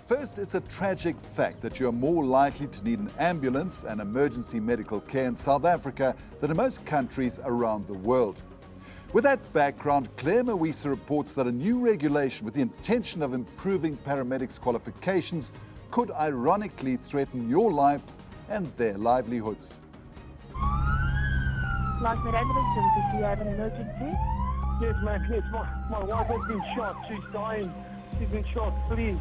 But first, it's a tragic fact that you're more likely to need an ambulance and emergency medical care in South Africa than in most countries around the world. With that background, Claire Mawisa reports that a new regulation with the intention of improving paramedics' qualifications could ironically threaten your life and their livelihoods. Last minute ambulance services, do you have an emergency? Yes, ma'am. Yes, my wife has been shot. She's dying. She's been shot, please.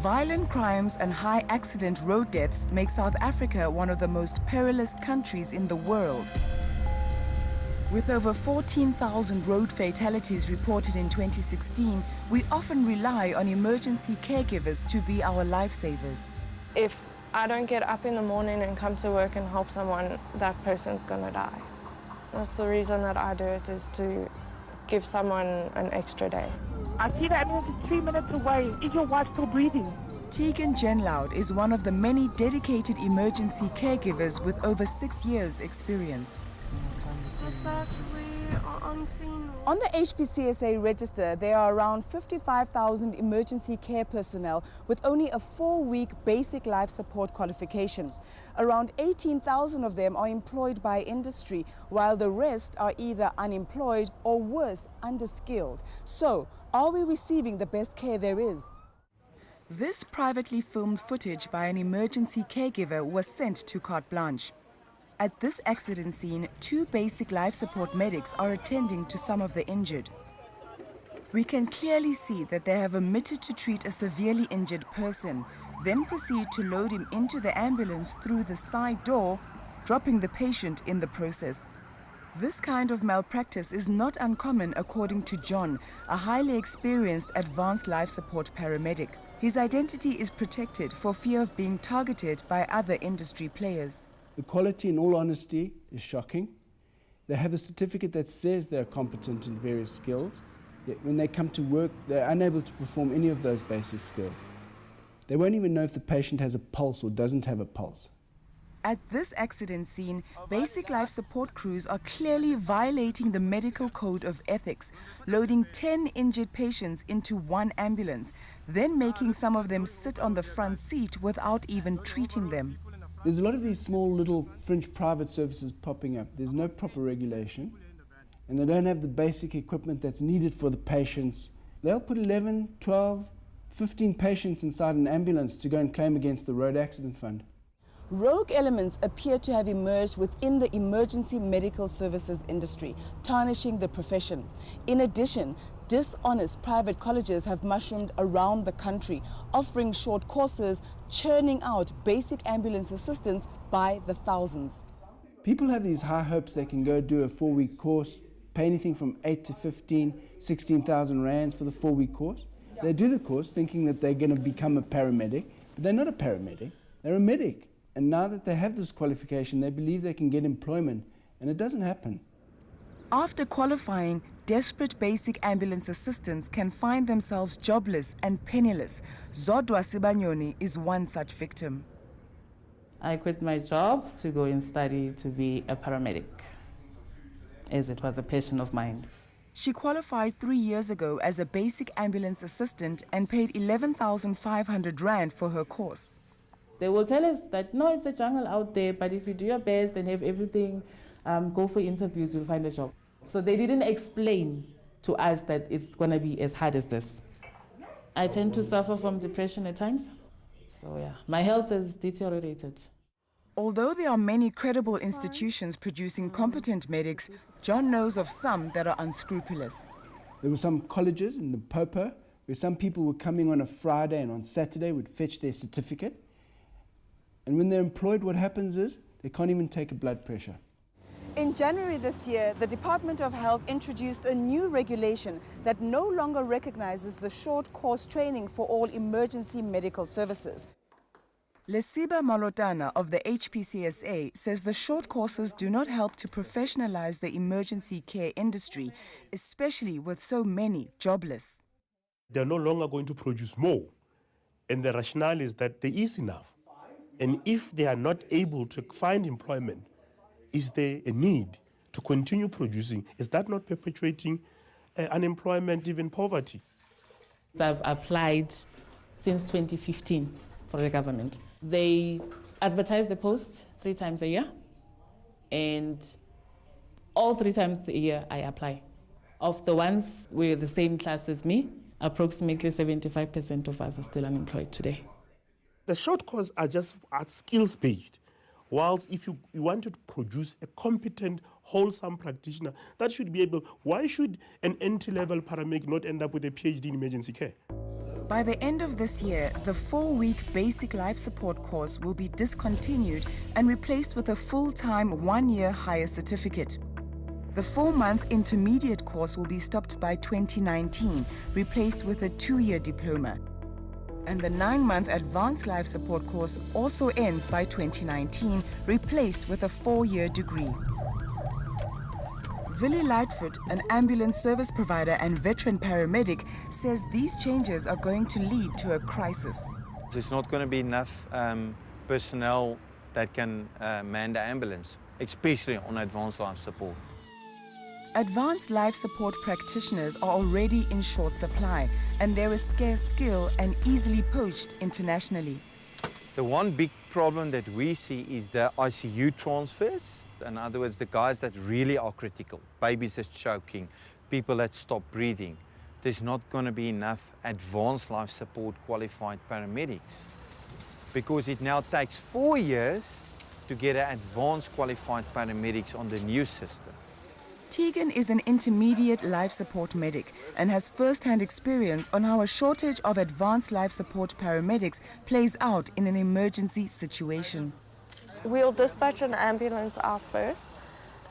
Violent crimes and high accident road deaths make South Africa one of the most perilous countries in the world. With over 14,000 road fatalities reported in 2016, we often rely on emergency caregivers to be our lifesavers. If I don't get up in the morning and come to work and help someone, that person's gonna die. That's the reason that I do it, is to give someone an extra day. I see the ambulance is 3 minutes away. Is your wife still breathing? Tegan Genloud is one of the many dedicated emergency caregivers with over 6 years' experience. Dispatch, we are on scene. On the HPCSA register, there are around 55,000 emergency care personnel with only a 4-week basic life support qualification. Around 18,000 of them are employed by industry, while the rest are either unemployed or worse, underskilled. So, are we receiving the best care there is? This privately filmed footage by an emergency caregiver was sent to Carte Blanche. At this accident scene, 2 basic life support medics are attending to some of the injured. We can clearly see that they have omitted to treat a severely injured person, then proceed to load him into the ambulance through the side door, dropping the patient in the process. This kind of malpractice is not uncommon, according to John, a highly experienced advanced life support paramedic. His identity is protected for fear of being targeted by other industry players. The quality, in all honesty, is shocking. They have a certificate that says they're competent in various skills, yet when they come to work, they're unable to perform any of those basic skills. They won't even know if the patient has a pulse or doesn't have a pulse. At this accident scene, basic life support crews are clearly violating the medical code of ethics, loading 10 injured patients into one ambulance, then making some of them sit on the front seat without even treating them. There's a lot of these small little fringe private services popping up. There's no proper regulation, and they don't have the basic equipment that's needed for the patients. They'll put 11, 12, 15 patients inside an ambulance to go and claim against the road accident fund. Rogue elements appear to have emerged within the emergency medical services industry, tarnishing the profession. In addition, dishonest private colleges have mushroomed around the country, offering short courses, churning out basic ambulance assistance by the thousands. People have these high hopes they can go do a 4-week course, pay anything from 8 to 15, 16,000 rands for the 4-week course. They do the course thinking that they're going to become a paramedic, but they're not a paramedic, they're a medic. And now that they have this qualification, they believe they can get employment, and it doesn't happen. After qualifying, desperate basic ambulance assistants can find themselves jobless and penniless. Zodwa Sibanyoni is one such victim. I quit my job to go and study to be a paramedic, as it was a passion of mine. She qualified 3 years ago as a basic ambulance assistant and paid 11,500 rand for her course. They will tell us that, no, it's a jungle out there, but if you do your best and have everything, go for interviews, you'll find a job. So they didn't explain to us that it's going to be as hard as this. I tend to suffer from depression at times. So yeah, my health has deteriorated. Although there are many credible institutions producing competent medics, John knows of some that are unscrupulous. There were some colleges in the Popo where some people were coming on a Friday and on Saturday would fetch their certificate. And when they're employed, what happens is they can't even take a blood pressure. In January this year, the Department of Health introduced a new regulation that no longer recognizes the short course training for all emergency medical services. Lesiba Malotana of the HPCSA says the short courses do not help to professionalize the emergency care industry, especially with so many jobless. They're no longer going to produce more, and the rationale is that there is enough. And if they are not able to find employment, is there a need to continue producing? Is that not perpetuating unemployment, even poverty? I've applied since 2015 for the government. They advertise the posts 3 times a year, and all 3 times a year I apply. Of the ones with the same class as me, approximately 75% of us are still unemployed today. The short courses are just skills-based, whilst if you want to produce a competent, wholesome practitioner, that should be able, why should an entry-level paramedic not end up with a PhD in emergency care? By the end of this year, the 4-week basic life support course will be discontinued and replaced with a full-time 1-year higher certificate. The 4-month intermediate course will be stopped by 2019, replaced with a 2-year diploma. And the 9-month advanced life support course also ends by 2019, replaced with a 4-year degree. Willie Lightfoot, an ambulance service provider and veteran paramedic, says these changes are going to lead to a crisis. There's not going to be enough personnel that can man the ambulance, especially on advanced life support. Advanced life support practitioners are already in short supply, and they're a scarce skill and easily poached internationally. The one big problem that we see is the ICU transfers. In other words, the guys that really are critical, babies that's choking, people that stop breathing. There's not going to be enough advanced life support qualified paramedics, because it now takes 4 years to get an advanced qualified paramedics on the new system. Tegan is an intermediate life support medic and has first-hand experience on how a shortage of advanced life support paramedics plays out in an emergency situation. We'll dispatch an ambulance out first,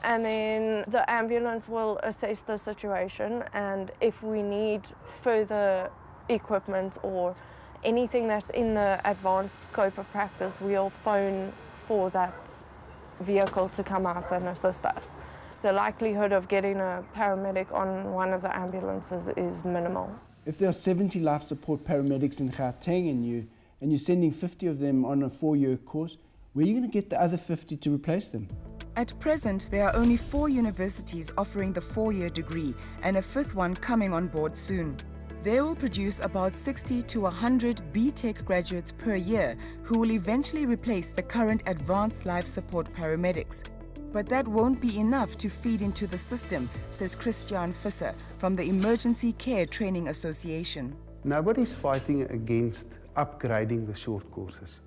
and then the ambulance will assess the situation, and if we need further equipment or anything that's in the advanced scope of practice, we'll phone for that vehicle to come out and assist us. The likelihood of getting a paramedic on one of the ambulances is minimal. If there are 70 life support paramedics in Gauteng and you're sending 50 of them on a 4-year course, where are you going to get the other 50 to replace them? At present, there are only 4 universities offering the 4-year degree and a 5th one coming on board soon. They will produce about 60 to 100 B.Tech graduates per year who will eventually replace the current advanced life support paramedics. But that won't be enough to feed into the system, says Christian Visser from the Emergency Care Training Association. Nobody's fighting against upgrading the short courses.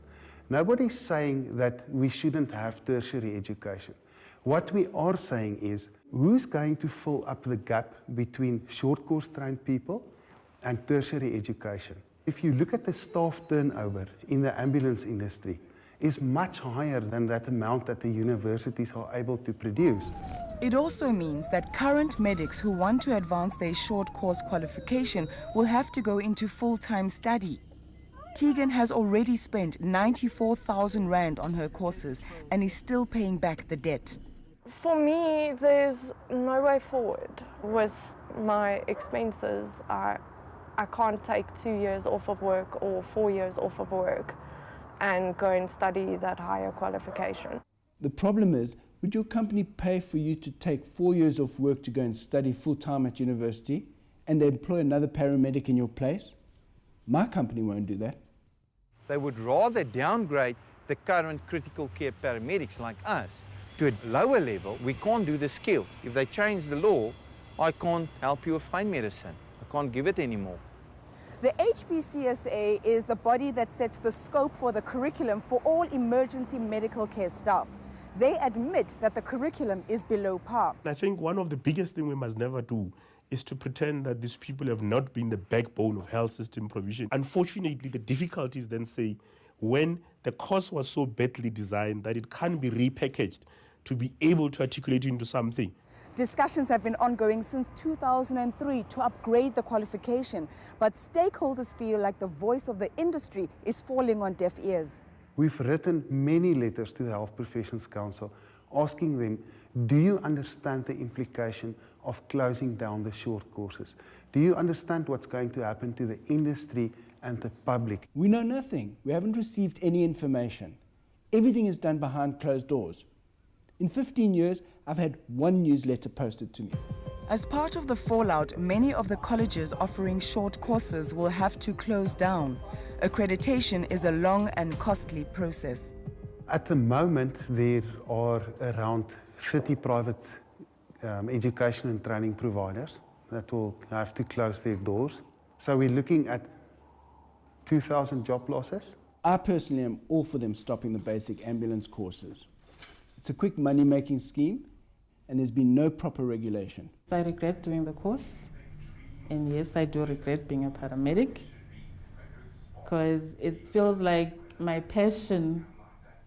Nobody's saying that we shouldn't have tertiary education. What we are saying is, who's going to fill up the gap between short course trained people and tertiary education? If you look at the staff turnover in the ambulance industry, is much higher than that amount that the universities are able to produce. It also means that current medics who want to advance their short course qualification will have to go into full-time study. Tegan has already spent 94,000 Rand on her courses and is still paying back the debt. For me, there's no way forward. With my expenses, I can't take 2 years off of work or 4 years off of work and go and study that higher qualification. The problem is, would your company pay for you to take 4 years off work to go and study full-time at university and they employ another paramedic in your place? My company won't do that. They would rather downgrade the current critical care paramedics like us to a lower level. We can't do the skill. If they change the law, I can't help you with pain medicine. I can't give it anymore. The HPCSA is the body that sets the scope for the curriculum for all emergency medical care staff. They admit that the curriculum is below par. I think one of the biggest things we must never do is to pretend that these people have not been the backbone of health system provision. Unfortunately, the difficulties then say when the course was so badly designed that it can't be repackaged to be able to articulate into something. Discussions have been ongoing since 2003 to upgrade the qualification, but stakeholders feel like the voice of the industry is falling on deaf ears. We've written many letters to the Health Professions Council asking them, do you understand the implication of closing down the short courses? Do you understand what's going to happen to the industry and the public? We know nothing. We haven't received any information. Everything is done behind closed doors. In 15 years, I've had one newsletter posted to me. As part of the fallout, many of the colleges offering short courses will have to close down. Accreditation is a long and costly process. At the moment, there are around 30 private education and training providers that will have to close their doors. So we're looking at 2,000 job losses. I personally am all for them stopping the basic ambulance courses. It's a quick money-making scheme, and there's been no proper regulation. I regret doing the course, and yes, I do regret being a paramedic, because it feels like my passion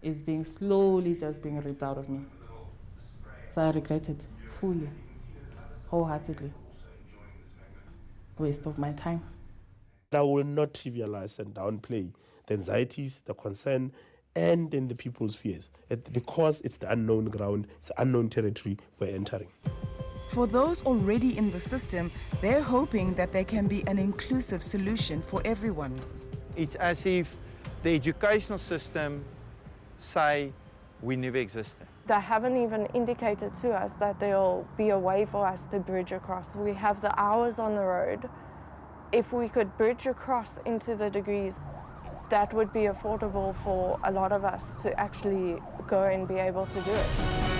is being slowly just being ripped out of me. So I regret it fully, wholeheartedly. Waste of my time. I will not trivialize and downplay the anxieties, the concern, and in the people's fears, because it's the unknown ground, it's the unknown territory we're entering. For those already in the system, they're hoping that there can be an inclusive solution for everyone. It's as if the educational system say we never existed. They haven't even indicated to us that there'll be a way for us to bridge across. We have the hours on the road. If we could bridge across into the degrees, that would be affordable for a lot of us to actually go and be able to do it.